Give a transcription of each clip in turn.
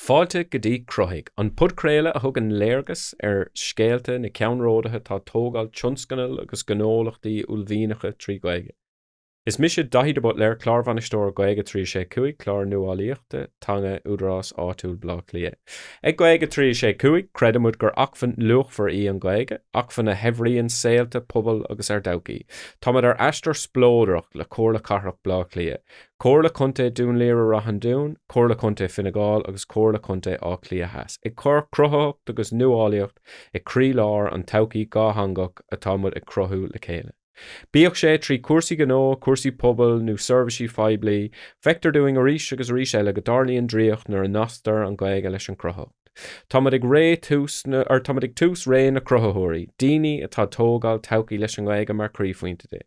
Fáilte go dtí Cruthaigh, an pudcréile a thug an léargas scéalta na ceannródatha tá tógáil tionscanal agus gnólachtaí ullmhíneacha trí Gaeilge. Is mise daithí bot léir clár-bhainisteoir Gaeilge trí sé cuaig, clár nuálaíochta, teanga údarás áitiúil blá clia. Ag Gaeilge trí sé cuaig, creideann gur achfan luachmhar í an Gaeilge, achfan na heagraíonn saolta, pobail agus dógaí. Támad aistir splóideach le cóirla carthach blá clia. Cóirla conta dún léir rahan dún, cóirla conta Fine agus cóirla conta á clia heas. Ag cóir cruthacht agus nuálaíocht ag crí lár an todhchaí gáthangach a támad ag cruthú le chéile. Bíoch sé trí cúrsaí gnó, cúrsaí pobail nó serviceí feibli, vector doing arís agus rís eile go darlaíonn dríocht nar a nastar an Gaeilge leis an cruthacht. Támad ag tús ré na cruthóirí, daoine atá tógáil todhchaí leis an Gaeilge mar críomhhaointe dé.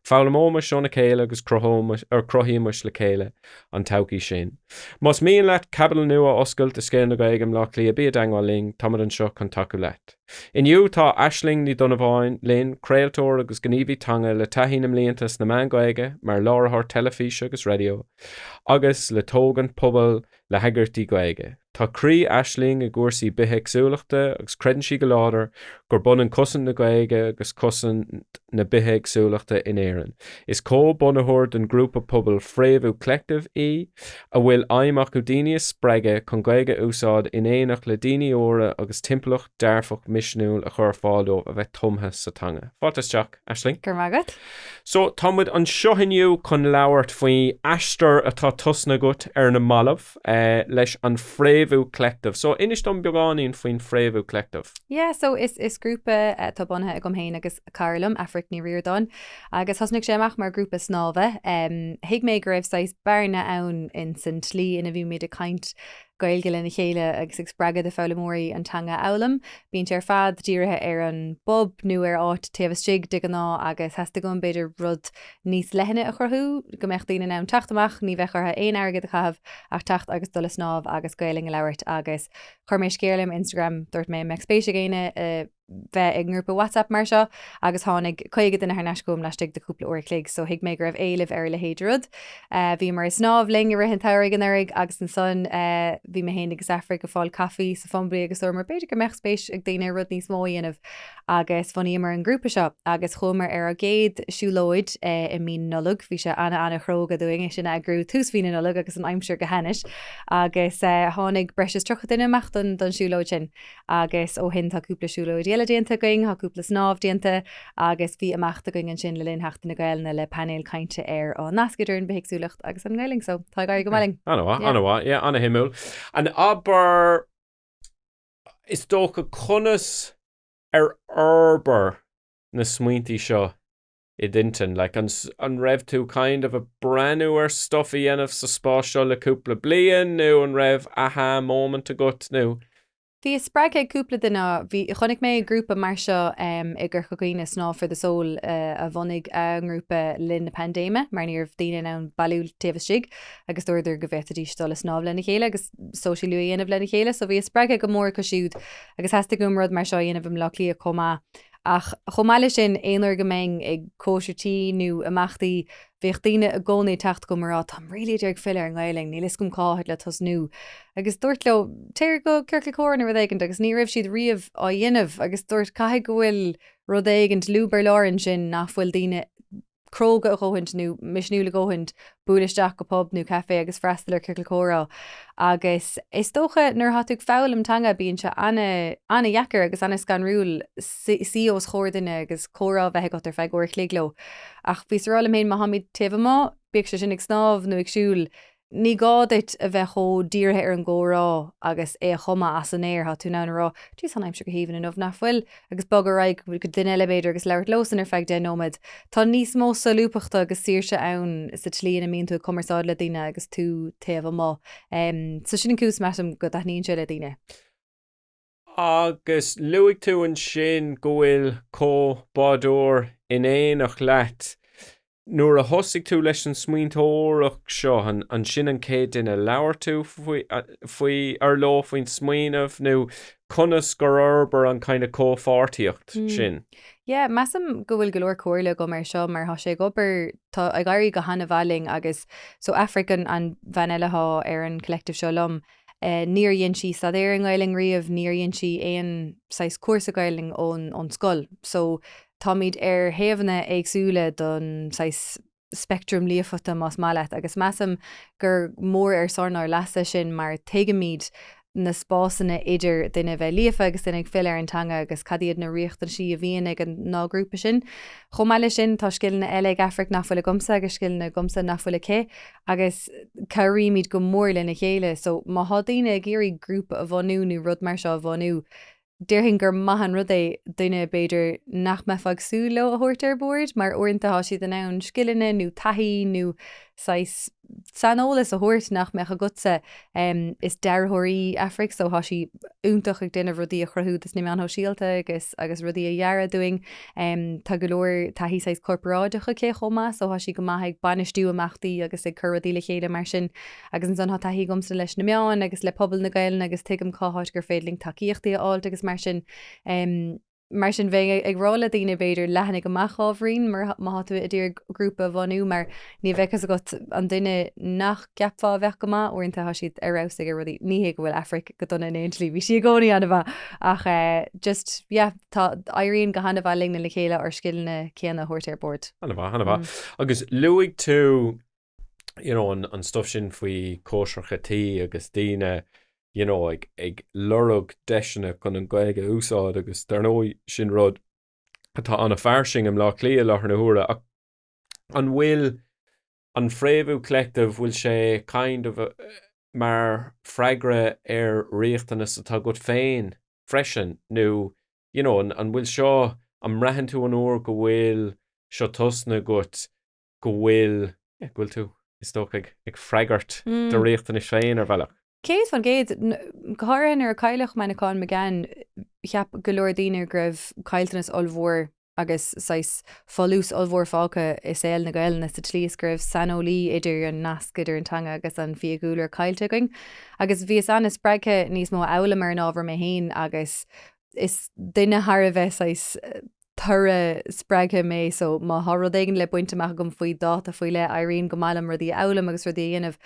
Fálamóma seo na chéile agus cruthaíomas le chéile an todhchaí sin. Más míon leat cabal nua oscailt a scéal na Gaeilge lá clia bí a dangáling, támad an seo chun taú leat. Inniu tá hAisling Ní Dhonnabháin linn craoltóir agus gníomhaí teanga le taithí na mblianta na meáin Gaeilge mar láithreoir teilifíse agus raidió, agus le tógaint pobail le heagraíochtaí Gaeilge. Tá croí hAisling a gcúrsaí bithéagsúlachta agus creideann go láidir gur bunan cosaint na Gaeilge agus cosaint na bithéagsúlachta in Éirinn. Is co-bhunaitheoir den grúpa pobail Fréamhú Collective a bhfuil aimach go daoine spreige chun Gaeilge úsáid in éanaach le daoine óra agus timpeallacht dearfach misisiúil a chur fáildó a bheith tomtha sa teanga. Fáilteteach, Aisling? Gur magad. So, támad an seo inniu chun labhairt faoi aistir atá tosna gut ar na malamh leis an Fréamhú Collective. So, inis don beagáín faoin Fréamhú Collective? Yeah, so is grúpa tá bunaithe ag gomhéin agus Carlam, Afric ní riordan, agus thosnig séach mar grúpa snábha. Hiag mé go raibh sais bearna ann in san tlí ina bhí méid a caint Gaeilge lena chéile agus ag spreagad a Fálamóirí an teanga eolalam. Bíonn ar fad díirithe ar an bob nó ar áit taobhastig de gná agus heasta go an beidir rud níos leithine a churthú, go mecht daoine ná teachtamach, ní bheith chutha aon airgad a chahabh ach techt agus dul snáb agus Gaeilge leabhart agus chuir mé scéalam Instagram dúirt mé meagspéise géine bheith ag ngúpa WhatsApp mar seo agus tháinig chuige den thneascóm leistigh de cúpla uair clig, so hiag mé go raibh éileh ar le héidirrud. Bhí mar snáb ling ar an tairigh an airigh agus an son bhí mé héana agus Afric go fáil caí sa fomblií agus mar beidir go meach spéis ag daine rud níos mó dhéanamh agus Fréamhúar an grúpa seo agus chumar ar a géad siúlóid i mí nulug, bhí se anna chróga doing sin a grú tús hína nulug agus an aimseir go henis agus tháinig breis trocha duine meach don siúlóid sin agus ó hin tá cúpla siúlóid déanta going, ha cúpla snáb déanta agus bhí amachta going an sin le linn heachta na Gaeilge le panel cainte ar ó nascaidir an bithéagsúlacht agus an Gaeilge, so tá gaiir go mailing. Anna himúil. An aber is dócha conas ar arbar na smaointí seo I dintin, like an rev tú kind of a brand newer stuffy enaf sa spáisio le cúpla blian nó an rev aha moment a gut nó. Bhí spreag cúpla duine bhí chonig mé grúpa mar seo i gur chuoine sná for the soul a bhonig an grúpa lin na pandéime mar níor daine an bailúil taobhastig agus dúidir go bheith dtí le snáb lena chéile agus socialú dhéanamh lena chéile, so bhí spreag go mór cosisiúd agus heasta gomrad mar seo dhéanamh lochlí a comá ach chomáile sin éonar go mbeidh ag cóisiirtí nó amachtaí bhíoh daine a gcónaí techt go marrá tam rilí deag fill ar an Gaeilge, ní lis gom cáthid le tosnú. Agus dúirt le téir go ceircla córan ar éigeant agus ní raibh siad riamh á dhéanamh agus dúirt caiigh go bhfuil rud éigent lúbar láirin sin nach bhfuil daine cróga a ggóhaint nó misisiú le ggóhaint búlaisteach go pub nó cafe agus freistal ar ceircla córá. Agus is dócha nuair hatúg fáil am teanga bíonn se anna dheacair agus anna scanrúil síos chóirdaine agus córá bheith go ar feith goir chlégló. Ach bhí rála mé Mohammed Tevamá, bíag se sin ag snáb nó ag siúil, ní gáit a bheith ó díirthe ar an ggórá agus é chuma as an éir ha tú ná rá tú san aimse go híhann in nómh nachfuil agus bogarráig go duine elebéidir agus leir losan ar feag den nómad. Tá níos mó salúpachta agus síirse ann sa tlíon a míon tú commerceáid le daine agus tú Tevamá. So sin cús meam go daithníonn se le daine. Agus luigh tú an sin gohfuil co-bhunaitheoir in éanaach leat. Nuair a thosaigh tú leis an smaointeoireach seo an sin an céad duine leabhar tú faoi ar lá faoin smaoinemh nó conas gur arbar an kind of cópháirtíocht sin. Yeah, measam go bhfuil golóir cóirla go mar seo mar tha sé gobar tá ag gairí go hana bhailing agus so African an bhaineileá ar an collective seo lom. níor dhéann si sa éir an Ghaeilge riamh níor dhéann si éon 6 cuasa Ghaeilge ón scoil. So táid ar héamhanna agsúla don 6 spectrum líofaachta más málaat agus measam gur mór ar sarnar leasa sin mar teigemíid na spásanna idir duine bheith líofa agus duine ag fill ar an teanga agus cadíad na riochtan si a bhíon ag an nágrúpa sin. Chomáile sin tá sciilna eile Afric nachfuil gomsa agus sciilna gomsa nachfuil cé agus caríimiid go mór lena chéile, so má hádaine ag géirí grúpa a bhanú nó rud mar seo a bhanú. Deirhin gur mahan rud é duine beidir nach me fagsú le a thuirt ar bord, mar orintanta há siad an ann sciilne nó taithí nó sanolalas a thuirt nach mecha gutsa is dearthirí Afric, so há si úntaach ag duine rudí a chruthú is ní an síalta agus rudí a dhearra doing tá go leor taithí 6 corporáidecha cé chomá, so há si go maithaigh banistú amachtaí agus ag churadí le chéile mar sin agus an son há taithí gomsa leis na meáin agus le pobail na Gaeilge agus tuigim cáthait gur féidling takeíochtaí áilt agus mar sin bheith ag rála daoine beidir lehannig go maiáhrín mar tú a dtír grúpa bhanú mar ní bheitchas a got an duine nach ceapá bheith go má orintanta há siad arrás ag rudí níhé go bhfuil Afric go donna éontlí bhí si gcónaí anna bheith ach just tá éiríonn go hanna bheith lingna le chéile ar sciilna céanna thuirt ar bord. Hanna bheith. Agus luigh tú an stuff sin faoi cóisreachtaí agus daoine ag lorug deisina chun an Gaeilge úsáid agus darnóid sin rud atá anna fearsing am lá clia láthar na huaire ach an bhfuil an Fréamhú Collective bhfuil sé kind of mar freigra ar riachtanas atá go féin freisin nó an bhfuil seo am raithan tú an uair go bhfuil seo tosna go bhfuil tú is tóch ag freigart do riachtanas féin ar bhealach. Céad fan géad gothrann ar caiilech meáin meáin cheap go leor daoine greibh cailtanas olmhór agus fallús olmhór fáca is éil na Gaeilge na sa tlíos greibh sanolí idir an nasc idir an teanga agus an fiagúlar cailteagaing agus bhíos anna spreige níos mó elamar an ábhar mé hain agus is duine thar a bheith thura spreige mé so má throdéigen le buinte meach gom faoi dát a faoi le Éirinn go mailam rudí elam agus rudí dhéanamh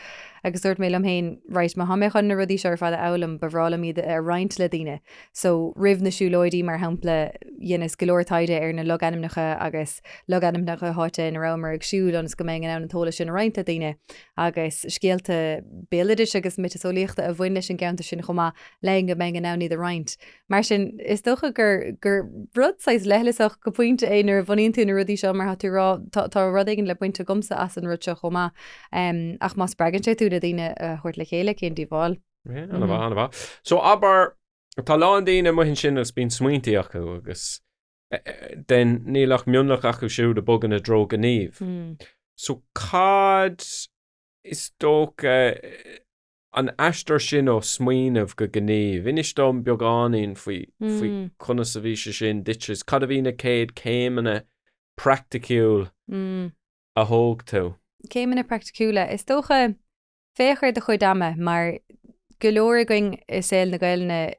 agus dúirt mé am hain ráit má haméchan na rudí seir fád elam bhrálam iad ar roinnt le daine so rih na siúlóidí mar hampla dhéananas go leor taide ar na loganimnacha agus loganimnacha háte na ramar ag siúil ans go mé an an tóla sin roinnta daine agus scéalta béladis agus mitasolaíochta a bhain leis an gceanta sin chomá le go mé an ann iad a roinnt mar sin is dócha gur rud lelas go pointe éonar bhaíonn tú na rudí seo mar tú rá tá rud igen le pointe gomsa as an rud seo chomá ach más bregan sé tú a dtíine chuirt le chéile cén díháil. Anna bheith. So aber tá lán daoine muhinn sin as bín smuointí acu agus den nílach mionlach acu siú de bogan a dro gníomh. So cad is tócha an eistar sin ó smaoinemh go gníomh. Inis dom beagáín faoi chuna sa bhí sin ditches. Cad a bhína céad céimena practicúil a thóg tú? Céimena practicúla. Is tócha féchar de chuid dama, mar go leor going is éil na Gaeilge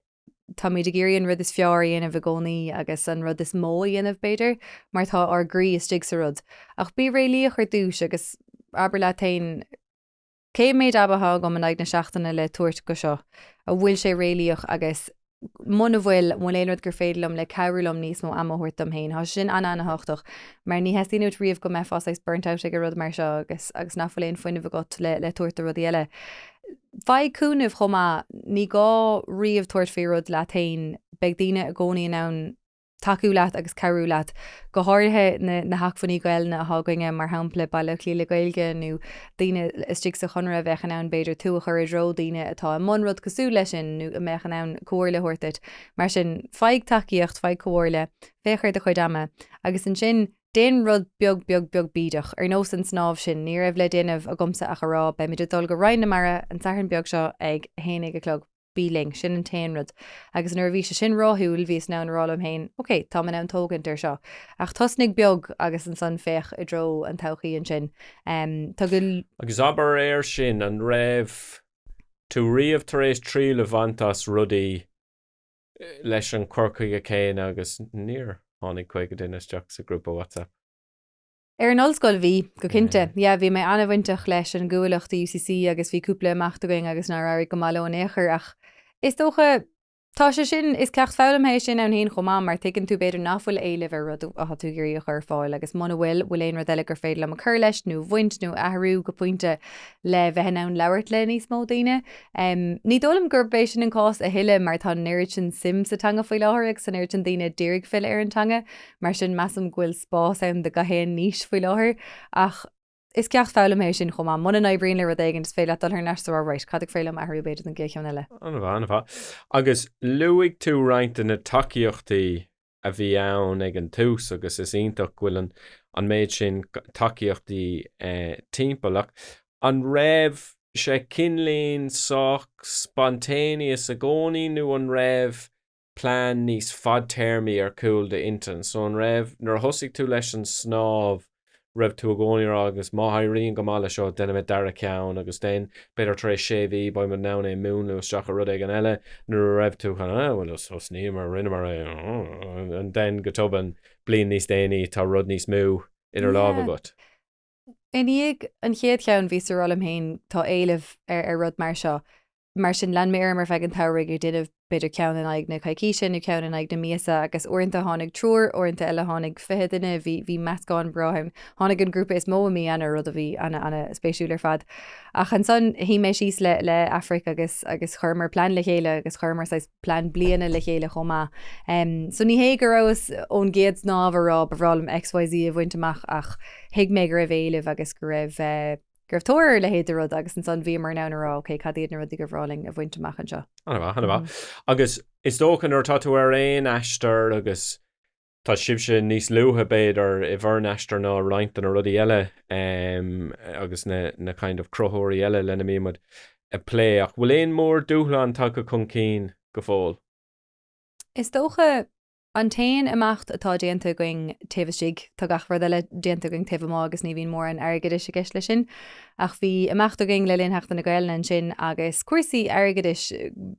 tá muid a géiríonn rud is fear dhéanamh gcónaí agus an rud is mó dhéanamh beidir, mar tá ar grí is stig sa rud. Ach bí réalaíoch ar dúis agus aber le tain cé méid abatha go man ag na seachtainna le tuairt go seo a bhfuil sé réalaíoch agus muna bhfuil mléonrad gur féidirlumm le ceirlumm níos mó amthirt am hain. Tá sin anna hochtach, mar ní heíú tríomh go me fás burnt out ag rud mar seo agus nafuléon foioine bh got le tuairt a rud eile. Bhaid cúnamh chomá ní gá riamh tuairt fé rud le tain beag daoine a gcónaí an taú leat agus ceú leat go háirthe na haachfaní Gaeilge a hágainge mar hampla bailile clíle Gaeilge nó daoine istíigh sa chunra bheith an ann beidir tú a chuir dro daoine atá man rud cosú lei sin nó a meach an ann cóirle thuirtit mar sin feig takeíocht feig cóirle féchar de chuid dama agus an sin déan rud beag bídach ar nó san snámh sin ní raibh le déanamh a gomsa a chorá be mid dul go rainna mara an sahann beag seo ag héananig a clog bíling sin an tainrad agus nuair bhí se sin ráthúil bhís ná rálam hain oké tá man an tógaint ar seo ach tosnig beag agus an san féch i dro an tauchaí an sin agus aber air sin an raibh tú riamh tar éis trí le bhaintas rudaí leis an Cruthaigh a céin agus níor tháinig chuig duine isteach sa grúpa WhatsApp. Ar an ollscoil bhí go cinnte, bhí mé anna bhaintach leis an gcúlachtaí UCC agus bhí cúpla amachtaing agus ná raibh go mála an éair ach is tócha tá sé sin is cecht fálamhééis sin an haon chomá mar tuigeann tú beidir nachfuil éileh ar rud a tú gurí a chur fáil agus mna bhfuil bhfuil éon rud eile gur féad le a chur leis nó bhaint nó ahrú go pointe le bheith an labhairt le níos mó daoine. Ní dólam gurbééis sin an cás a hiile mar tá néir sin sim sa teanga faoi láthir ag san néir sin daoine dírig fill ar an teanga mar sin measam ghfuil spás ann de gahéan níos faoi láthir ach is ceach fálamhééis sin chumá muna na bríon le daigen is féile dul ar neú ráis cad féile ahrú beidir an ggéan eile. An bha. Agus luigh tú roiint na takeíochtaí a bhí ann ag an tús agus is ionach bhfuil an méid sin takeíochtaí timpeach an raibh sé cinlín soch spontaneous a gcónaí nó an raibh plán níos fadtéirmí ar cúil de intan so an raibh nar thosaigh tú leis an snámh raibh tú a gcónaí agus maithíonn go mála seo denna bheith dara ceann agus den beidir tar éis séhí ba mar ná é múnú isteach a rud ag an eile nuair raibh tú bhfuil os níor mar rinne mar an den go tuban blion níos déanaí tá rud níos mú idir lábh agat. Iníag an chéad ceann bhí ar am hain tá éileh ar rud mar seo mar sin lean méar mar fegan tairigh gur duanamh beidir ceann in ag na caiiciise nó ceann in ag na míasa agus orintanta tháinig trúr orintanta eile tháinig fiche duine bhí meascáin brathim tháinig an grúpa is mó mí anna rud a bhí anna spéisiúlar fad ach an son hí mé síos le Afric agus churmar plán le chéile agus churmar sais plán bliana le chéile chomá so ní hé gur ras ón géad snámhrá bhrálam XYZ a bhainteach ach hiig mé gur raibh éileh agus gur raibh Gurtóir le héidir rud agus an son bhí mar nárá ché cadíad na rudí go bhráling a bhainteach an seo. Hanna agus is dóchan ar táú ar éon eistar agus tá sibse níos luútha beidir i bhar eistar ná roiint an rudí eile agus na kind of crothóirí eile lena míad a plé ach bhfuil éon mór dúthlan tá go chun cín go fóil. Is dócha an tain amacht atá déanta going taobhsigh tá gachhar le déanta going taobh agus ní bhíon mór an airgadis a gceis lei sin ach bhí amacht going le líon heachta na Gaeilge sin agus cuasaí airgadis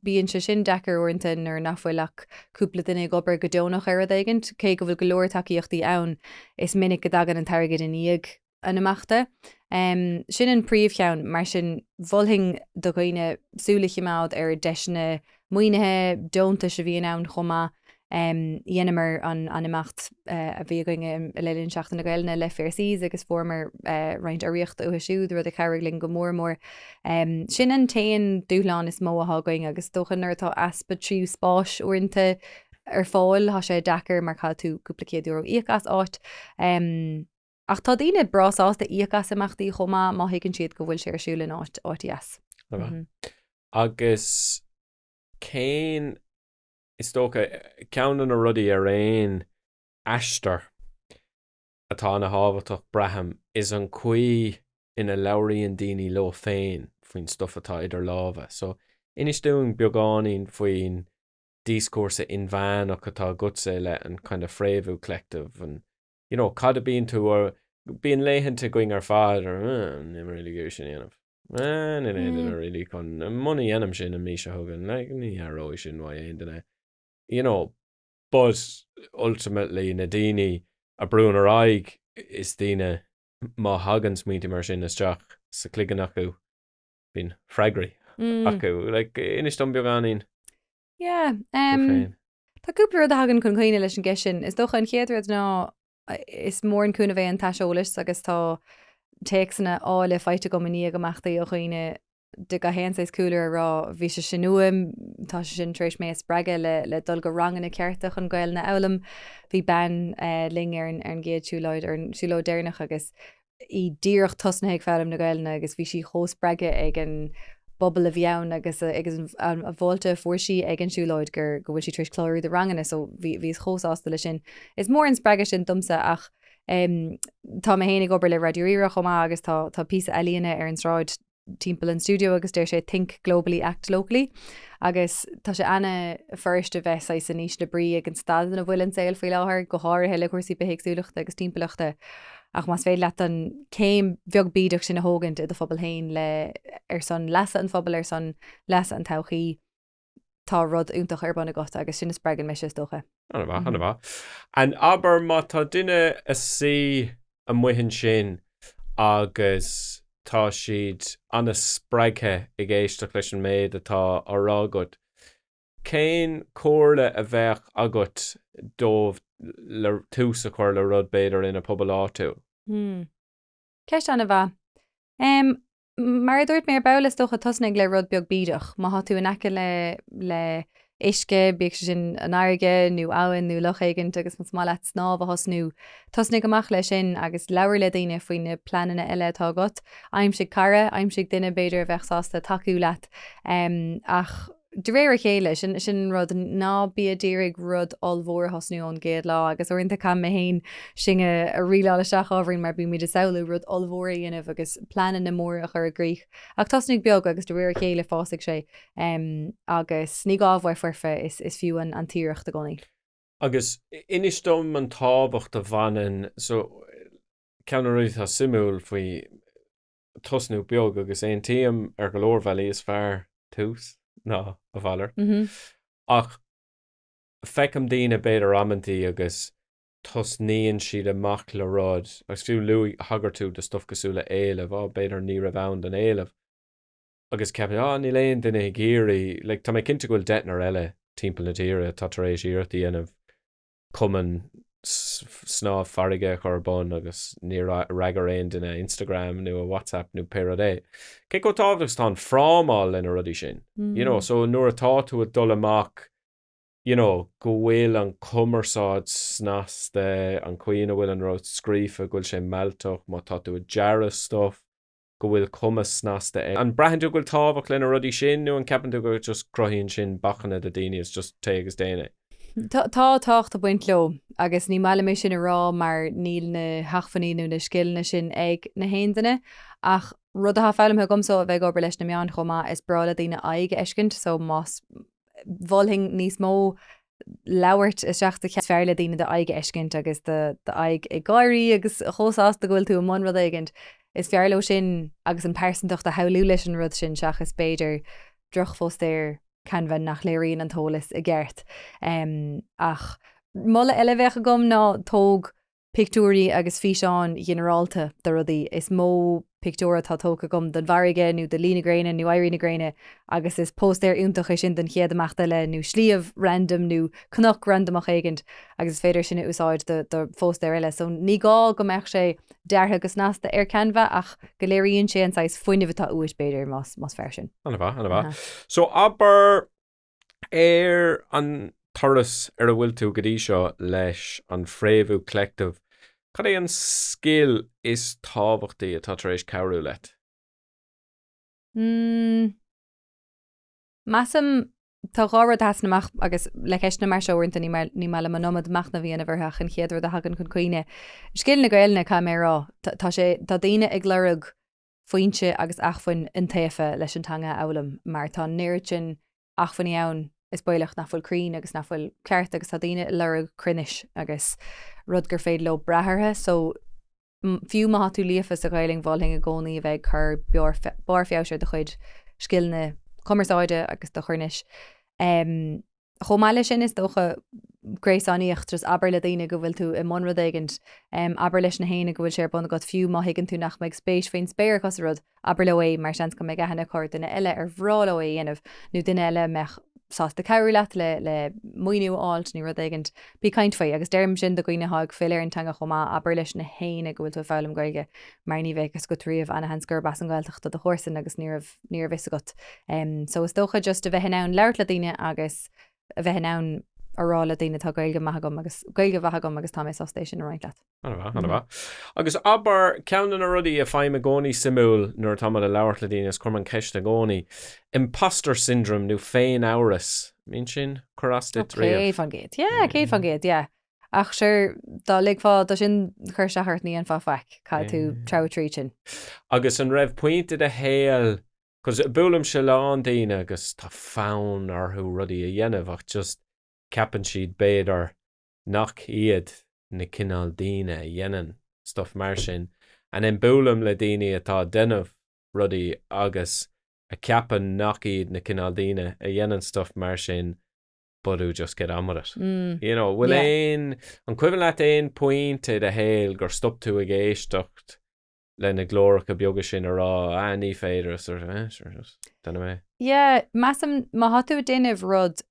bíonn se sin dechar orintanta ar nachfuilach cúpla duine gobar go deonach ar a daigint cé go bhfuil go leor takeíochtaí ann is minic go dagan an targad in íag an amachta. Sin an príomh cheann mar sin bholthing do ghoine súlaigh imád ar deisina muoinethe deonta se bhíon ann chomá dhéanamar an imacht a bhí going lelinn seachtain na Gaeilge le fearsís agus formar roiint aíocht ó siúd rud a charigling go mór sin an tain dúláán is mó ath going agus dochannar tá aspa tríú spáis uanta ar fáil há sé dechar mar chail tú cúplacéadú íochas áit ach tá daoine brasásta íochas amachtaí chomá má higann siad go bhfuil sé arsúlan áitias. Agus céin is tócha ceann na rudaí ar réon eistar atá na hábhaach braham is an chuí ina labhraíonn daoine lo féin faoin stuff atá idir lábha. So inis dún beagáín faoin discórsa in bhean ach atá gutsa le an kind of Fréamhú Collective and cad a bíonn tú bíon léithannta going ar fád ar nim really gur sin dhéanamh. Ní really chun money dhéanam sin a mí se thugann le ní aró sin mhaid aon duine. But ultimately na daoine a brún ar aig is daoine má hagan smíti mar sin isteach sa cligan acu bín freigraí acu inis dom beagáín. Tá cúpla a hagan chun chuoine leis an gceisisin is dócha an chéadú ná is mór an cúna bheith an taiseolalas agus tá tesanna ála feite go maní goachtaí ó chuoine de go héanáis coolar rá bhí se sinúim tá sin trééis mé spreige le dul go rangan na ceirteach an Gaeilge na elam bhí ben ling ar an géad siúlóid ar an siúló déirnach agus i ddíoch tosna ag fearm na Gaeilge agus bhí si chóspreige ag an bobbal a bheann agus an bhilta fuairsí ag an siúlóid gur go bhfuil si tríéis chlóirú de ranganna so bhí chósásta lei sin. Is mór an spreige sin dumsa ach tá mé héananig obair le raidió chomá agus tá písa eíonna ar an sráid timpeall an studio agus déir sé think globally act locally agus tá sé anna first a bheith san níos le brí ag an stadan a bhfuil an saoil faoi láthair go háir heile cuasaí bithéagsúlachta agus timpachta ach más féad leat an céim bheag bíideach sin na hógant i do phobal hain le ar son leasa an phobal ar son leasa an todhchaí tá rud úntaach ar banna gota agus sin is spregan me sé dócha. Anna bha. An aber má tá duine a sí a muhin sin agus tá siad anna spreagthe i ggéisteach leis an méid atá arágad. Cén cóirla a bheith agat dómh le tús a chuir le rud beidir ina pobail áitiúil. Ceist anna bha. Mar dúirt mé ar belas dócha tosnig le rud beag bídach, má ha tú an aice le isce beag sin an airige nó áhan nó lochaigint agus mu má leat snáb a hosnú tosnig amach lei sin agus leabhar le daine faoine planana eile tá got. Aimsigh cara, aimsigh duine beidir bheitsásta takeú leat ach de réir a chéile sin rud ná bí a ddírig rud allmhór hosnú an géad lá agus orintanta cam mé hain sin a riála seach ábhrín mar bí míad a saoú rud allmhór dhéanamh agus planan na mór a chur a gríoch. Ach tosnig beag agus de réir a chéile fásigh sé agus ní gábhhaid fuirfa is fiú an tíireacht a gcónaí. Agus inis dom an tábhacht a bhanan so ceann ruúth a simúil faoi tosnú beag agus éon tíam ar go leor bhealaí is fearr tús. No, a bhalar. Ach feicim daoine beidir amantí agus tosníonn siad amach le rud agus fiú luí hagar tú de stuff cosúla éilemh beidir ní ra bhain an éilemh. Agus ceapan ní léon duine géirí, le tá mé cinnte gohfuil deitnar eile timpeall na tíre tá tar éis iartaí anamh cuman snáb farige charbon agus ní ragar aon duine Instagram nó a WhatsApp nó péradé. Cé go tábhagus tá frámáil ina rudí sin. So nuair atá tú a dul amach, go bhfuil an cumarsáid snásta an cuioine bhfuil an rud scrífa gúil sé meilteach má tá tú a dearras stuff go bhfuil cumas snásta é. An breithin tú gúil tábhach lena rudí sin nó an ceapan tú go just crothíonn sin bachanna de daine is just téagas déine. Tá tácht a buint leo agus ní meile mé sin a rá mar níl na hachfaníú na skillne sin ag na héandaine ach rud a fáilm he gomsó a bheith obair leis na meáin chomá is brala daoine aige eiscint so más bhilhing níos mó leabhart is seachta fearla daoine de aige eiscint agus de aig i gcairí agus chósáasta gohfuil tú am rud aigint is fearló sin agus an persantocht a heú leis an rud sin seach is beidir droch fóstéir can bheith nach léiríonn an tólas i gceart. Ach mula eile bheith a gom ná tóg pictúirí agus físeán generalta de rudaí is mó pictúra tá tóga gom den bharige nó de lína gréine nó éirí gréine agus is póstéir úntaach é sin den chéad amachta le nó slíomh random nó cnach randomach éigent agus féidir sinna úsáid de fóstéir eile so ní gá go meach sé deartha agus násta ar canbha ach go léiríonn sé anáis foioineh tá uis beidir más fear sin. Anna bha. So aber an thuras ar a bhfuil tú go dtí seo leis an Fréamhú Collective. Cad é an scéal is tábhachtaí atá tar éis cabhrú leat? Massam tá gáhar asnamach agus le ceisna mar seoirnta ní meile man nómad machna bhíana bhartha an chéadú a hagan chun cuoine. Scéal na Gaeilge cá mé rá tá daoine ag lerug faointe agus achfainn in taobh leis an teanga eolalam mar tá néirt sin achfainn ann is buileach nach fuil crín agus nach fuil ceart agus tá daoine lerug crinis agus rud gur féad le brethartha so fiú má tú líafas a Gaeilge bhilling a gcónaí a bheith chur bar feabhsir de chuid scilne cumarsáide agus do chuirnis. Chomáile sin is dócha gréisáníocht tras aber le daine go bhfuil tú i món rud éigent aber leis na héine go bhfuil sé buna got fiú má higann tú nach meid spéis féin spéir cos rud aber le é mar seans go mé gahanana chuir duine eile ar bhrála é dhéanamh nó duine eile meach sásta cabhrú leat le muoinú áilt ní rud éigent bí caint faoi agus deirm sin do gooine haag féile an teanga chomá aber leis na héine go bhfuil tú fáilm Gaeilge mar ní bheith go tríomh ana hans gurb as an gáilteachta do chóirsan agus níor vis agat. So is dócha just a bheith ann leirt le daine agus a bheith ann arála daine tá Gaeilge maithagam agus Gaeilge bhathagam agus tá mé sostéisisin a roiint leat. Anna bha. Agus aber ceann na rudaí a feim a gcónaí simúil nuair tá le leabhart le daine is chuman ceist a gcónaí. Imposter syndrome nó féin áras. Mín sin churastit réamh. Cé fan géad, ach sure dá lig fá dá sin chuir se hartnaí an fáfaic cad tú trátrí sin. Agus an raibh pointe a héal cos bulam se lán daine agus tá fán arthú rudaí a dhéanamh ach just ceapan siad béidir nach iad na cinál daine a dhéanann stuff mar sin an in bulam le daine atá denmh rudaí agus a ceapan nach iad na cinál daine a dhéanann stuff mar sin budú just get on with it. You know, bhfuil an cuiimhin leat éon pointe de héil gur stop tú a géistecht lena glóracha beaga sin ará ní féidir dana mé. Measam má hatú duineh rud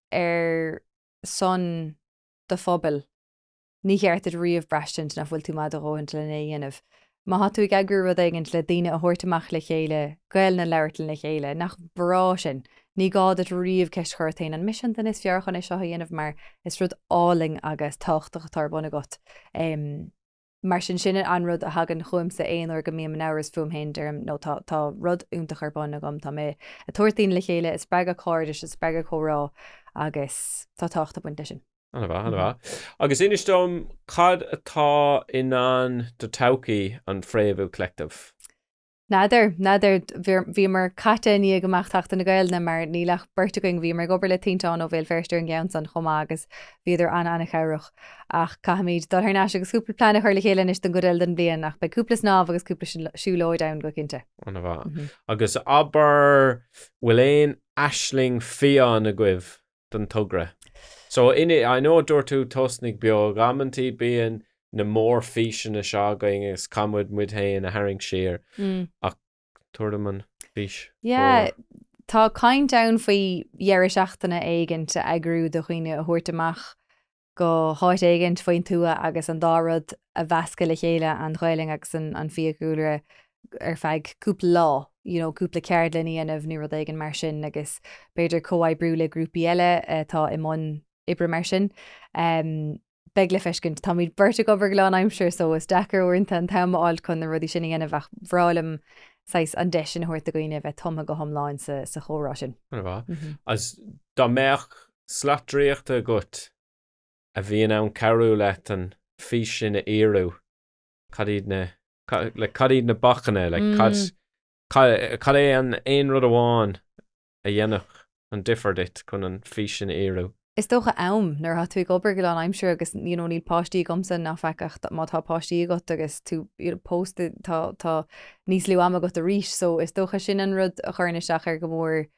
son de pobail ní cheartad riomh breistent na bhfuil tú mad aróint lena dhéanamh. Má hatú ag agurú rud éigent le daine a thuirtamach le chéile, gail na leirtal na chéile, nach brá sin. Ní gád at riomh ceist chuirtain an mission den is fiarchan is seo dhéanamh mar is rud áling agus táchtach tarbuna got. Mar sin an rud a hagan chuimsa éonar go míam an áras fumhéin derm nó tá rud úntaach arbána gom tá mé a tuairtaín le chéile is spega córdis is spega chórá agus tá tácht a buinte sin. Anna bha. Agus inistom cad atá ionann do taucaí an Fréamhú Collective. Nadidir bhí mar caite ní goachtaachta na Gaeilge mar nílach berrtaing bhí mar gobar le tíntáin ó bhfuil ferstir an gceann san chomá agus bhíidir anna cheirech ach caiimiid dá thar náis agus cúpla planna chuir le chéile is den goil den blion ach be cúpla snáb agus cúpla siúlóid ann go cinnte. Anna bha. Agus aber bhfuil éon hAisling fián a gcuibh don tugra. So I know dúir tú tosnig beag amantí bíon na mór físe na seagaing is camud mudhéin a haring sér ach tuairdaman fís. Tá caint down faoi dhearra seachtainna éigent a agrú do chuoine a thuirtamach go háit éigent faoin túa agus an dárad a bhesca le chéile an Ghaeilge agus an fiacúlra feig cúpla lá, cúpla ceard lení anamh ní rud éigen mar sin agus beidir co-bhunaitheoir le grúpi eile tá imón ibre mar sin. Beg le feiscint tá míid burrta go bhar I'm sure so is dechar uaireanta an táimáil chun na rudí sin ana bheith bhrálam sais an deis sin thuirta gooine bheith toma go thomláin sa chórá sin. As dá meach slatríochta gut a bhíon ann carú leat an fís sin a éireú cadíad na bachanna cad é an aon rud amháin a dhéanach an differdit chun an fís sin a éireú. Is tócha am nar hat tú gobar go I'm sure agus níl páistí gomsa nach fecacht má tá páistí got agus tú post tá níos liú am got a ríis so is tócha sin an rud a chuirne seach go mór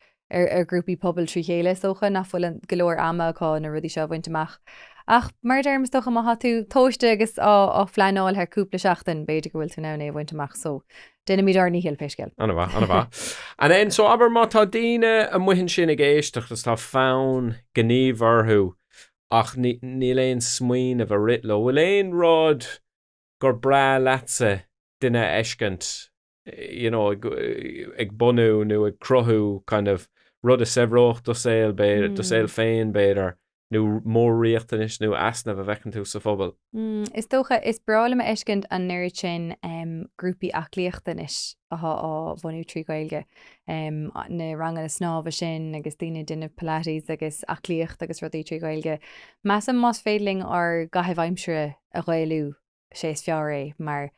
grúpi pobail trí chéile tócha nafuil an golóir ama aá na rudí seo bhainteach. Ach mar derm is tócha má hatú tóiste agus á fleáil ar cúpla seachtain beidir go bhfuil tú ná bhainteach so Déna míid ar ní héal peisceil. Anna bha. And then so aber má tá daoine a muhin sin a géisteach tas tá fán gníomharthú ach ní léon smaoin a bh rit le bhfuil éon rád gur bra leatsa duine eiscint ag bunú nó ag cruthú kind of rud a sebhrócht do saoil féin béidir nó mór riachtanis nó asna bh bhecinn tú sa phobal. Is tócha is breála a eiscint an nuir sin grúpi aclíochtanis á bhunú trí Gaeilge na rangan na snáb sin agus duine pilates agus aclíocht agus rudí trí Gaeilge. Measam más féidling ar gaithimsere a ghailú sééis fear mar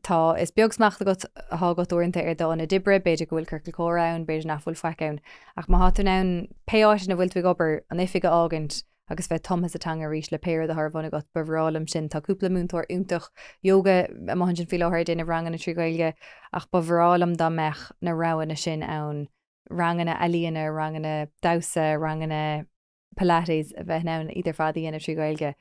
tá is beagsmachta go uaireanta ar dána dibre beidir go bhfuil curcail córán beidir nachfuil feiceann ach má hatú nán peáis na bhfuil tú gobar an éfiige ágant agus bheith Thomas a teanga rís le péir a thbhna go bhrálam sin tá cúpla múntóir úntaach yoga a má sin fiáthir déanamh rangan na trí Gaeilge ach ba bhrálam dá mech na rahanna sin ann ranganna alíana ranganna dasa ranganna pilates a bheith ná idir fadaí na trí Gaeilge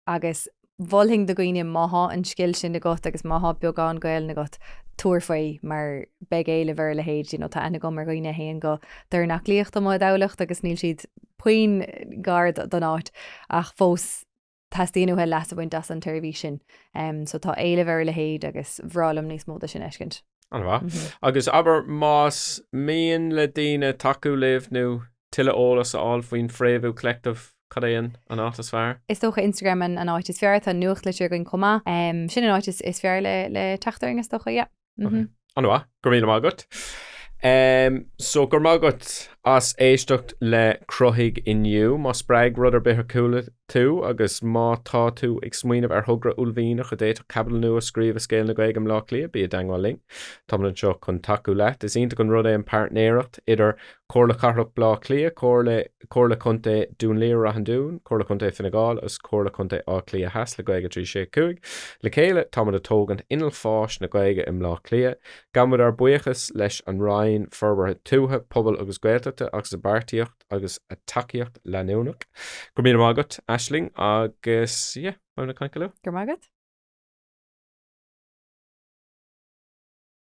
agus bhilling do gooine maitha an sciil sin na got agus maitha beagán Gaeil na got tuairfaí mar beag éile bhar le héid tá ana go mar gooine héon go dar nach líocht am dálacht agus níl siad puoin gard don áit ach fós tastíú he las a bhain das an tuirbhí sin so tá éile bhar le héid agus bhrálam níos móda sin eiscint. Anna agus aber más míon le daoine taú libh nó tuile ólas aáil faoin Fréamhú Collective Creideann an átas fear? Is tócha Instagram an áit is fear tá nuacht le tuir goin comá sin an áit is fear le teachtaring is tócha Anna gur míle mágat. So gur mágat as éisteacht le Cruthaigh inniu má spreag rud ar bith coolla tú agus má tá tú ag smaoinmh ar thugra ullmhína chu déit cabal nu a scríomh a scéil na Gaeilge lá clia bí a dangáling Támann seo chun taú leat is ionta gon rud é an partnéireacht idir cóirla carthach blá clia cóirla chunta dún léir a an dún cóirla chunta Finneáil as cóirla chunta á clia heas le Gaeilge trí sé cuaig le chéile támann a tógaint inal fáis na Gaeilge im lá clia gamad ar buíochas leis an rain forbartha tútha pobail agus Gaeilge tógata agus a bartíocht agus a takeíocht leanúnach. Go míle mágat, hAisling, agus, bhna caiice le? Gur mágad?